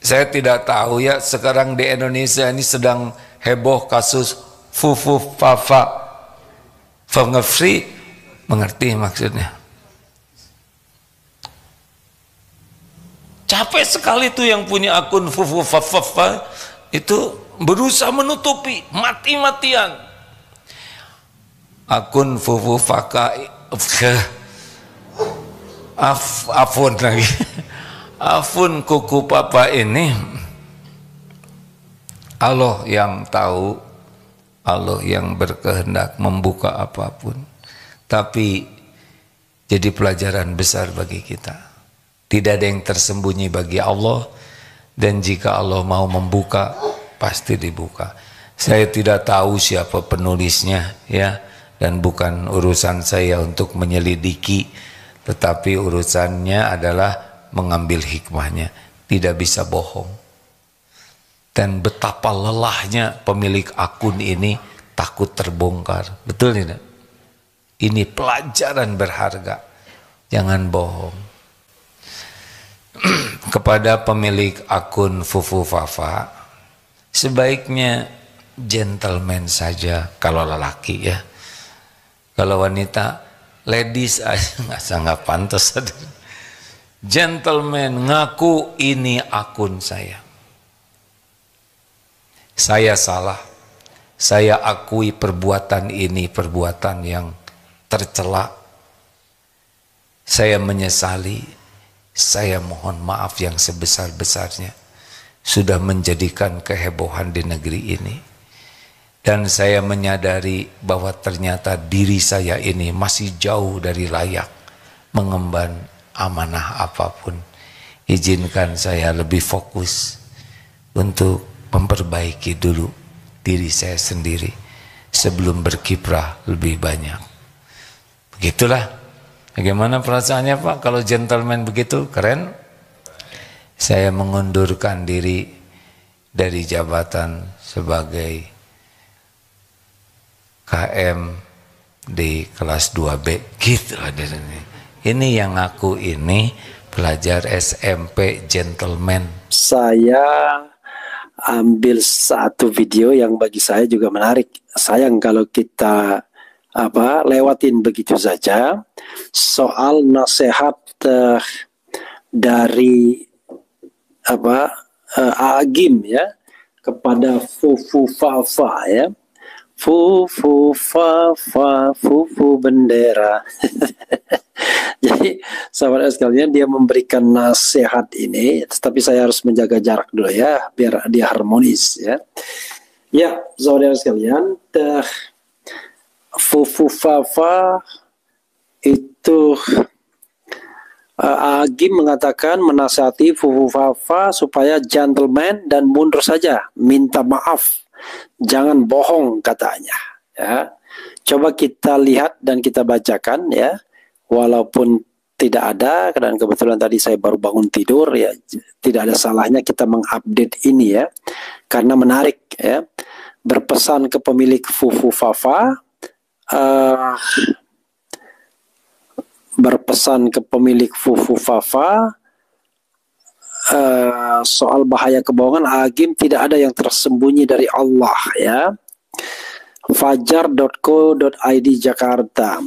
Saya tidak tahu ya, sekarang di Indonesia ini sedang heboh kasus Fufu Fafa Free, mengerti maksudnya? Capek sekali tuh yang punya akun Fufu Fafa itu berusaha menutupi mati-matian akun Fufu Faka Afun lagi Afun Kuku Papa ini. Allah yang tahu, Allah yang berkehendak membuka apapun. Tapi jadi pelajaran besar bagi kita. Tidak ada yang tersembunyi bagi Allah, dan jika Allah mau membuka pasti dibuka. Saya tidak tahu siapa penulisnya ya, dan bukan urusan saya untuk menyelidiki, tetapi urusannya adalah mengambil hikmahnya. Tidak bisa bohong. Dan betapa lelahnya pemilik akun ini takut terbongkar. Betul tidak? Ini pelajaran berharga. Jangan bohong. Kepada pemilik akun Fufu Fafa, sebaiknya gentleman saja kalau lelaki ya. Kalau wanita, ladies aja nggak pantas. Gentleman ngaku ini akun saya. Saya salah. Saya akui perbuatan ini perbuatan yang tercela. Saya menyesali. Saya mohon maaf yang sebesar-besarnya sudah menjadikan kehebohan di negeri ini. Dan saya menyadari bahwa ternyata diri saya ini masih jauh dari layak mengemban amanah apapun. Izinkan saya lebih fokus untuk memperbaiki dulu diri saya sendiri sebelum berkiprah lebih banyak. Begitulah. Bagaimana perasaannya Pak kalau gentleman begitu? Keren. Saya mengundurkan diri dari jabatan sebagai KM di kelas 2B gitu. Ini yang aku ini pelajar SMP gentleman. Saya ambil satu video yang bagi saya juga menarik. Sayang kalau kita lewatin begitu saja. Soal nasihat dari Agim ya kepada Fufu Fafa ya. Fufu Fafa, Fufu bendera. Jadi sahabat sekalian, dia memberikan nasihat ini, tetapi saya harus menjaga jarak dulu ya biar dia harmonis ya. Ya, saudara sekalian, Fufu Fafa itu Agim mengatakan menasihati Fufu Fafa supaya gentleman dan mundur saja, minta maaf, jangan bohong katanya ya. Coba kita lihat dan kita bacakan ya, walaupun tidak ada, dan kebetulan tadi saya baru bangun tidur ya, tidak ada salahnya kita mengupdate ini ya, karena menarik ya. Berpesan ke pemilik Fufu Fafa, berpesan ke pemilik Fufu Fafa soal bahaya kebohongan. Agim, tidak ada yang tersembunyi dari Allah ya. Fajar.co.id Jakarta.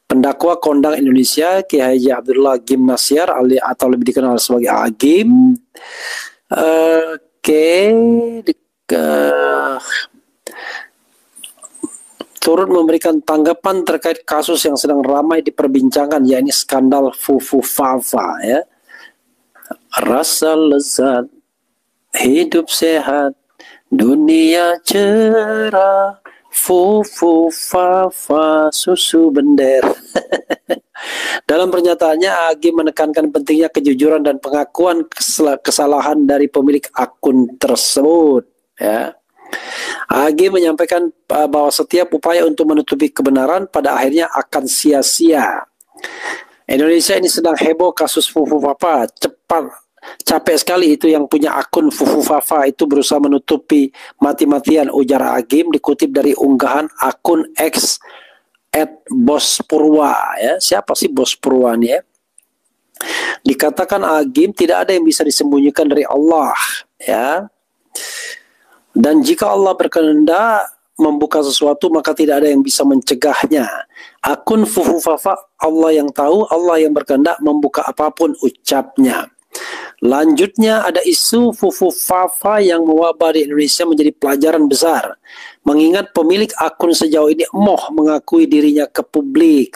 Pendakwa kondang Indonesia Kiai Haji Abdullah Agim Nasyar atau lebih dikenal sebagai Agim turut memberikan tanggapan terkait kasus yang sedang ramai diperbincangkan, yakni skandal Fufu Fafa ya. Rasa lezat hidup sehat, dunia cerah, Fufu Fafa susu bendera. Dalam pernyataannya, Agim menekankan pentingnya kejujuran dan pengakuan kesalahan dari pemilik akun tersebut ya. Agim menyampaikan bahwa setiap upaya untuk menutupi kebenaran pada akhirnya akan sia-sia. Indonesia ini sedang heboh kasus Fufu Fafa. Capek sekali itu yang punya akun Fufu Fafa itu berusaha menutupi mati-matian, ujar Agim dikutip dari unggahan akun X @bospurwa ya. Siapa sih Bos Purwa nih ya? Dikatakan agim, tidak ada yang bisa disembunyikan dari Allah, ya. Dan jika Allah berkehendak membuka sesuatu, maka tidak ada yang bisa mencegahnya. Akun fufufafa, Allah yang tahu, Allah yang berkehendak membuka apapun, ucapnya. Lanjutnya ada isu fufufafa yang mewabah di Indonesia menjadi pelajaran besar. Mengingat pemilik akun sejauh ini emoh mengakui dirinya ke publik.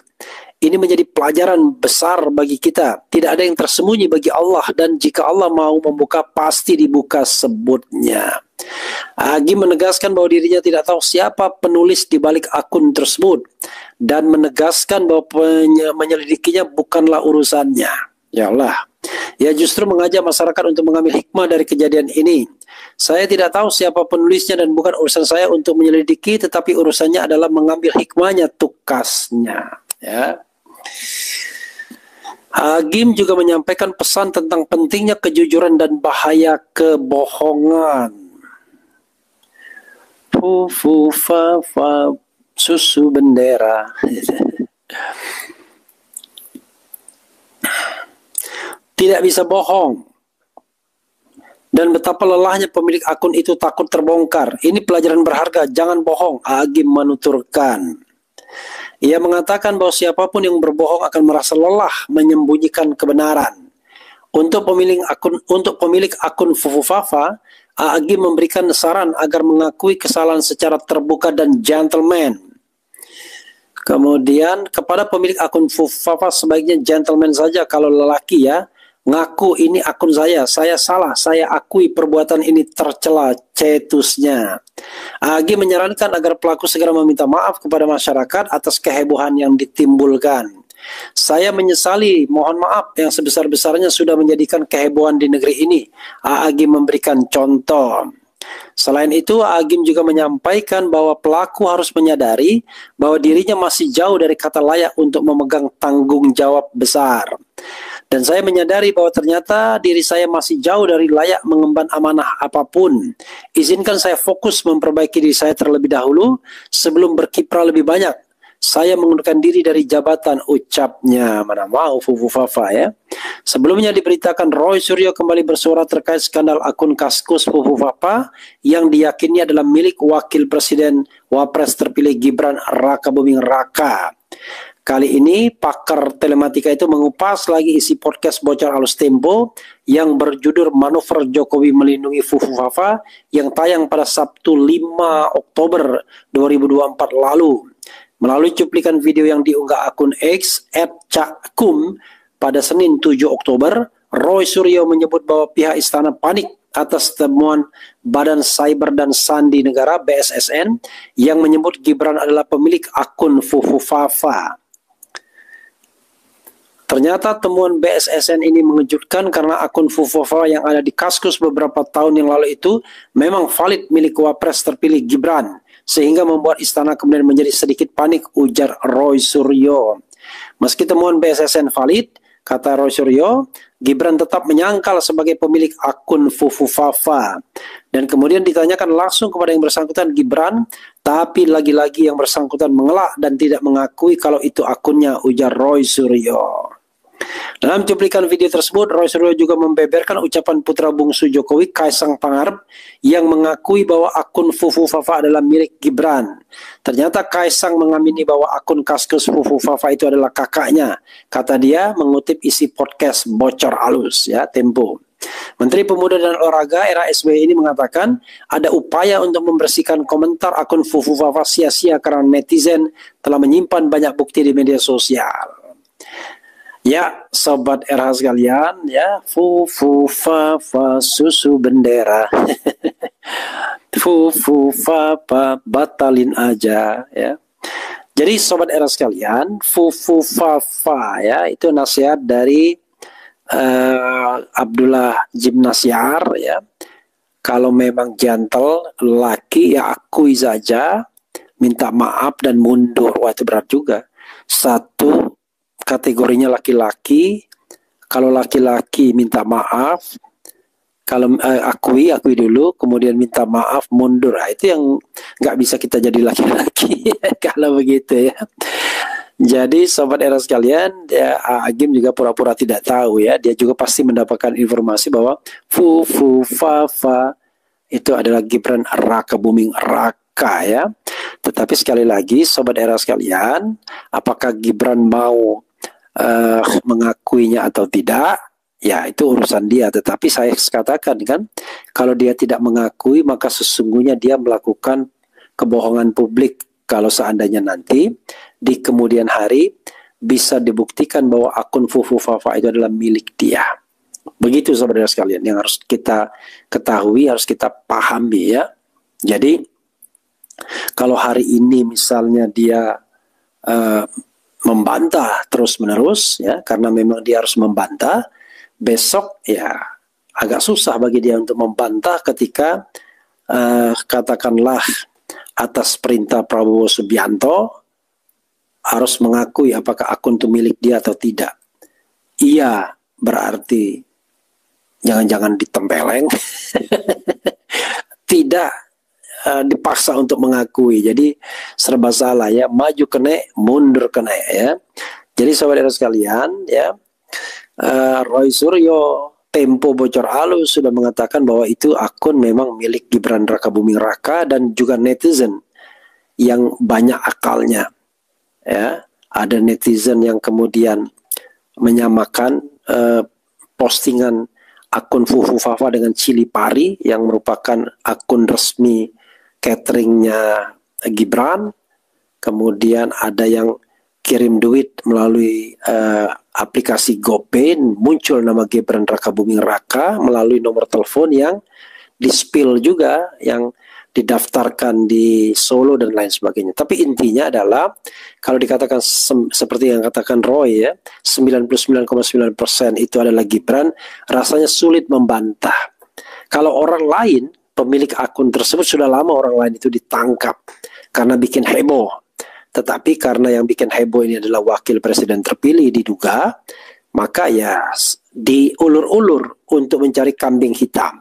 Ini menjadi pelajaran besar bagi kita. Tidak ada yang tersembunyi bagi Allah, dan jika Allah mau membuka, pasti dibuka, sebutnya. Agi menegaskan bahwa dirinya tidak tahu siapa penulis di balik akun tersebut, dan menegaskan bahwa menyelidikinya bukanlah urusannya. Ya Allah. Ya, justru mengajak masyarakat untuk mengambil hikmah dari kejadian ini. Saya tidak tahu siapa penulisnya dan bukan urusan saya untuk menyelidiki, tetapi urusannya adalah mengambil hikmahnya, tukasnya. Ya. Agim juga menyampaikan pesan tentang pentingnya kejujuran dan bahaya kebohongan. Fufufafa, susu bendera. Tidak bisa bohong. Dan betapa lelahnya pemilik akun itu takut terbongkar. Ini pelajaran berharga, jangan bohong, Agim menuturkan. Ia mengatakan bahwa siapapun yang berbohong akan merasa lelah menyembunyikan kebenaran. Untuk pemilik akun Fufufafa, Agim memberikan saran agar mengakui kesalahan secara terbuka dan gentleman. Kemudian kepada pemilik akun Fufufafa sebaiknya gentleman saja kalau lelaki, ya. Ngaku, ini akun saya salah, saya akui perbuatan ini tercela, cetusnya. Agi menyarankan agar pelaku segera meminta maaf kepada masyarakat atas kehebohan yang ditimbulkan. Saya menyesali, mohon maaf yang sebesar-besarnya sudah menjadikan kehebohan di negeri ini. Agi memberikan contoh. Selain itu, Agim juga menyampaikan bahwa pelaku harus menyadari bahwa dirinya masih jauh dari kata layak untuk memegang tanggung jawab besar. Dan saya menyadari bahwa ternyata diri saya masih jauh dari layak mengemban amanah apapun. Izinkan saya fokus memperbaiki diri saya terlebih dahulu sebelum berkiprah lebih banyak. Saya mengundurkan diri dari jabatan, ucapnya. Mana mau Fufufafa, ya. Sebelumnya diberitakan Roy Suryo kembali bersuara terkait skandal akun Kaskus Fufufafa yang diyakini adalah milik Wakil Presiden Wapres terpilih Gibran Raka Buming Raka. Kali ini pakar telematika itu mengupas lagi isi podcast Bocor Alus Tempo yang berjudul Manuver Jokowi Melindungi Fufufafa yang tayang pada Sabtu 5 Oktober 2024 lalu. Melalui cuplikan video yang diunggah akun X @cakum pada Senin 7 Oktober, Roy Suryo menyebut bahwa pihak istana panik atas temuan Badan Cyber dan Sandi Negara BSSN yang menyebut Gibran adalah pemilik akun Fufufafa. Ternyata temuan BSSN ini mengejutkan karena akun Fufufafa yang ada di Kaskus beberapa tahun yang lalu itu memang valid milik Wapres terpilih Gibran, sehingga membuat istana kemudian menjadi sedikit panik, ujar Roy Suryo. Meski temuan BSSN valid, kata Roy Suryo, Gibran tetap menyangkal sebagai pemilik akun Fufufafa. Dan kemudian ditanyakan langsung kepada yang bersangkutan Gibran, tapi lagi-lagi yang bersangkutan mengelak dan tidak mengakui kalau itu akunnya, ujar Roy Suryo. Dalam cuplikan video tersebut, Roy Suryo juga membeberkan ucapan putra bungsu Jokowi, Kaisang Pangarep, yang mengakui bahwa akun Fufufafa adalah milik Gibran. Ternyata Kaisang mengamini bahwa akun Kaskus Fufufafa itu adalah kakaknya. Kata dia mengutip isi podcast Bocor Alus, ya, Tempo. Menteri Pemuda dan Olahraga era SBY ini mengatakan ada upaya untuk membersihkan komentar akun Fufufafa sia-sia karena netizen telah menyimpan banyak bukti di media sosial. Ya, sobat RH sekalian, ya, Fufufafa susu bendera. Fufufafa batalin aja, ya. Jadi sobat RH sekalian, Fufufafa, ya, itu nasihat dari Abdullah Jimnasyar, ya. Kalau memang gentle laki, ya akui saja, minta maaf dan mundur. Wah, itu berat juga. Satu, kategorinya laki-laki. Kalau laki-laki minta maaf, kalau akui dulu, kemudian minta maaf, mundur. Nah, itu yang nggak bisa kita jadi laki-laki kalau begitu, ya. Jadi sobat era sekalian, ya, Agim juga pura-pura tidak tahu ya. Dia juga pasti mendapatkan informasi bahwa fu fu fa fa itu adalah Gibran Raka Buming Raka ya. Tetapi sekali lagi sobat era sekalian, apakah Gibran mau mengakuinya atau tidak? Ya itu urusan dia. Tetapi saya katakan kan, kalau dia tidak mengakui maka sesungguhnya dia melakukan kebohongan publik. Kalau seandainya nanti di kemudian hari bisa dibuktikan bahwa akun Fufu Fafa itu adalah milik dia. Begitu saudara sekalian yang harus kita ketahui, harus kita pahami ya. Jadi kalau hari ini misalnya dia membantah terus-menerus ya, karena memang dia harus membantah, besok ya agak susah bagi dia untuk membantah ketika katakanlah atas perintah Prabowo Subianto harus mengakui apakah akun itu milik dia atau tidak. Iya, berarti jangan-jangan ditempeleng. Tidak dipaksa untuk mengakui. Jadi serba salah ya, maju kena, mundur kena ya. Jadi saudara sekalian ya, Roy Suryo Tempo Bocor Halus sudah mengatakan bahwa itu akun memang milik Gibran Raka Buming Raka dan juga netizen yang banyak akalnya. Ya, ada netizen yang kemudian menyamakan postingan akun Fufu Fafa dengan Cili Pari yang merupakan akun resmi cateringnya Gibran. Kemudian ada yang kirim duit melalui aplikasi GoPay, muncul nama Gibran Raka Buming Raka melalui nomor telepon yang di-spill juga, yang didaftarkan di Solo dan lain sebagainya. Tapi intinya adalah kalau dikatakan seperti yang katakan Roy ya, 99,9% itu adalah Gibran, rasanya sulit membantah. Kalau orang lain, pemilik akun tersebut sudah lama orang lain itu ditangkap karena bikin heboh. Tetapi karena yang bikin heboh ini adalah wakil presiden terpilih diduga, maka ya diulur-ulur untuk mencari kambing hitam.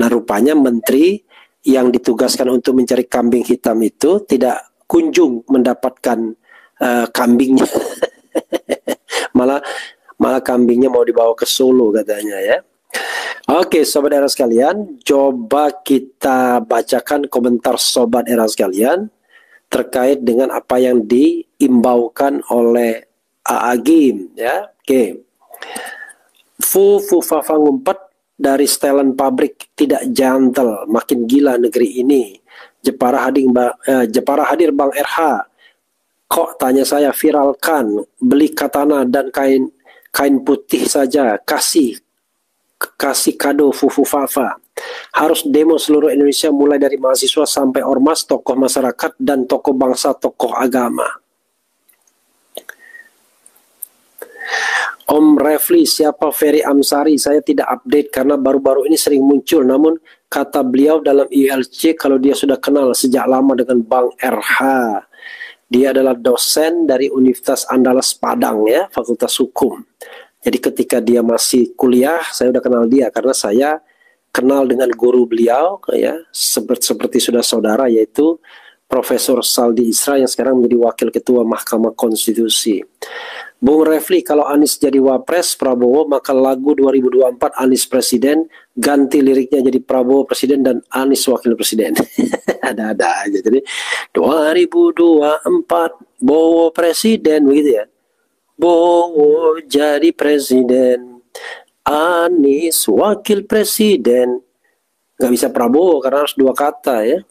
Nah rupanya menteri yang ditugaskan untuk mencari kambing hitam itu tidak kunjung mendapatkan kambingnya. malah kambingnya mau dibawa ke Solo katanya ya. Oke sobat era sekalian, coba kita bacakan komentar sobat era sekalian terkait dengan apa yang diimbaukan oleh Agim ya. Oke. Fufu Fafa ngumpet dari setelan pabrik, tidak jantel, makin gila negeri ini. Jepara hadir Bang RH. Kok tanya saya viralkan, beli katana dan kain putih saja, kasih kado Fufu Fafa. Harus demo seluruh Indonesia mulai dari mahasiswa sampai ormas, tokoh masyarakat dan tokoh bangsa, tokoh agama. Om Refli, siapa Ferry Amsari? Saya tidak update karena baru-baru ini sering muncul. Namun kata beliau dalam ILC kalau dia sudah kenal sejak lama dengan Bang RH. Dia adalah dosen dari Universitas Andalas Padang ya, Fakultas Hukum. Jadi ketika dia masih kuliah, saya udah kenal dia karena saya kenal dengan guru beliau ya, seperti sudah saudara, yaitu Profesor Saldi Isra yang sekarang menjadi Wakil Ketua Mahkamah Konstitusi. Bung Refli, kalau Anies jadi Wapres Prabowo, maka lagu 2024 Anies Presiden ganti liriknya jadi Prabowo Presiden dan Anies Wakil Presiden. Ada-ada aja. Jadi 2024 Bowo Presiden begitu ya. Bowo jadi Presiden, Anies Wakil Presiden. Gak bisa Prabowo karena harus dua kata ya.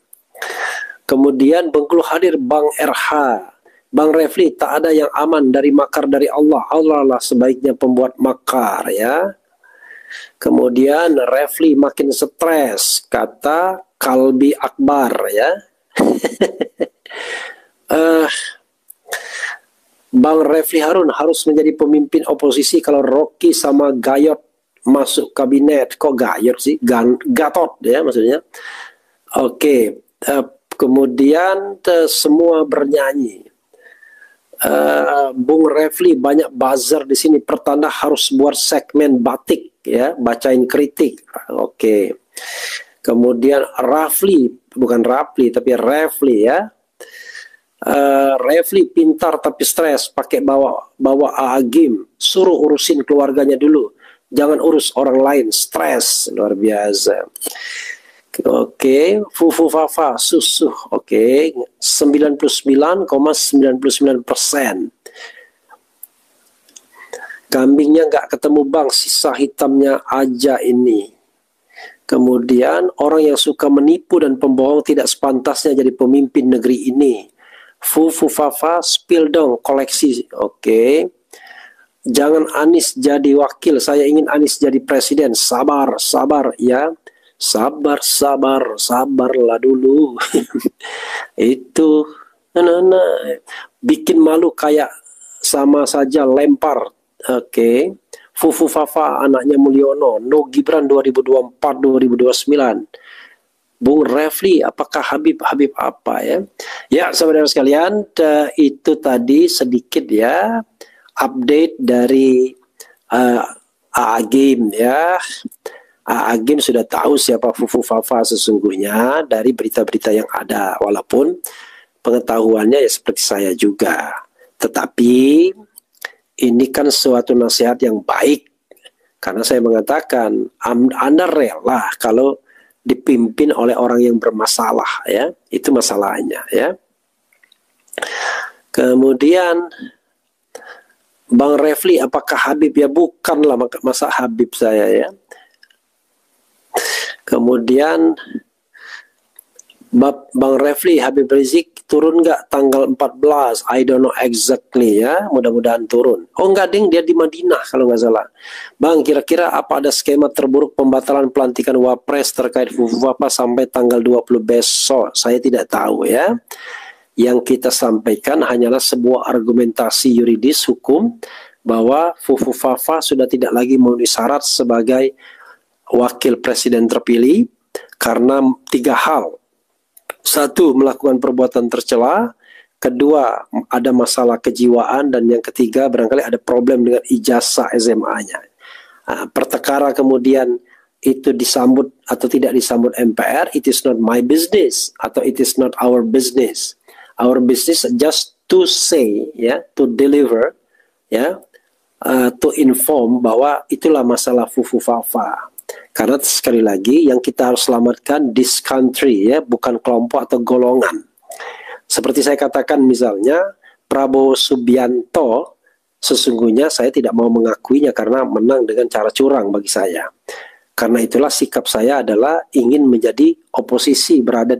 Kemudian Bengkulu hadir Bang RH. Bang Refli, tak ada yang aman dari makar dari Allah. Allah lah sebaiknya pembuat makar ya. Kemudian Refli makin stres, kata Kalbi Akbar ya. Bang Refli Harun harus menjadi pemimpin oposisi kalau Rocky sama Gayot masuk kabinet. Kok Gayot sih? Gatot ya maksudnya. Oke. Kemudian semua bernyanyi. Bung Refli banyak buzzer di sini, pertanda harus buat segmen batik ya, bacain kritik. Oke. Kemudian Rafli, bukan Rafli tapi Refli ya. Refli pintar tapi stres, pakai bawa AA game, suruh urusin keluarganya dulu, jangan urus orang lain, stres luar biasa. Oke, Fufu Fafa susuh, oke, 99,99%. Kambingnya nggak ketemu bang, sisa hitamnya aja ini. Kemudian orang yang suka menipu dan pembohong tidak sepantasnya jadi pemimpin negeri ini. Fufu Fafa, spill dong koleksi. Oke. Jangan Anies jadi wakil, saya ingin Anies jadi presiden. Sabar, sabar ya. Sabarlah dulu. Itu bikin malu kayak sama saja lempar. Oke. Fufu Fafa anaknya Mulyono, no Gibran 2024-2029. Bung Refli, apakah Habib apa ya? Ya, saudara sekalian, itu tadi sedikit ya update dari AA Game ya. AA Game sudah tahu siapa Fufu Fafa sesungguhnya dari berita-berita yang ada, walaupun pengetahuannya ya seperti saya juga. Tetapi ini kan suatu nasihat yang baik, karena saya mengatakan Anda rela kalau dipimpin oleh orang yang bermasalah ya, itu masalahnya ya. Kemudian Bang Refli, apakah Habib ya? Bukanlah, masa Habib saya ya. Kemudian Bang Refli, Habib Rizik turun nggak tanggal 14? I don't know exactly ya, mudah-mudahan turun. Oh enggak ding, dia di Madinah kalau nggak salah. Bang, kira-kira apa ada skema terburuk pembatalan pelantikan Wapres terkait Fufu Fafa sampai tanggal 20 besok? Saya tidak tahu ya. Yang kita sampaikan hanyalah sebuah argumentasi yuridis hukum bahwa Fufu Fafa sudah tidak lagi memenuhi syarat sebagai wakil presiden terpilih karena 3 hal. 1, melakukan perbuatan tercela. 2, ada masalah kejiwaan. Dan yang ketiga, barangkali ada problem dengan ijazah SMA-nya. Perkara kemudian itu disambut atau tidak disambut MPR, it is not my business atau it is not our business. Our business just to say, ya, to deliver, ya, to inform bahwa itulah masalah Fufu Fafa. Karena sekali lagi yang kita harus selamatkan this country ya, bukan kelompok atau golongan. Seperti saya katakan misalnya Prabowo Subianto, sesungguhnya saya tidak mau mengakuinya karena menang dengan cara curang bagi saya. Karena itulah sikap saya adalah ingin menjadi oposisi, berada di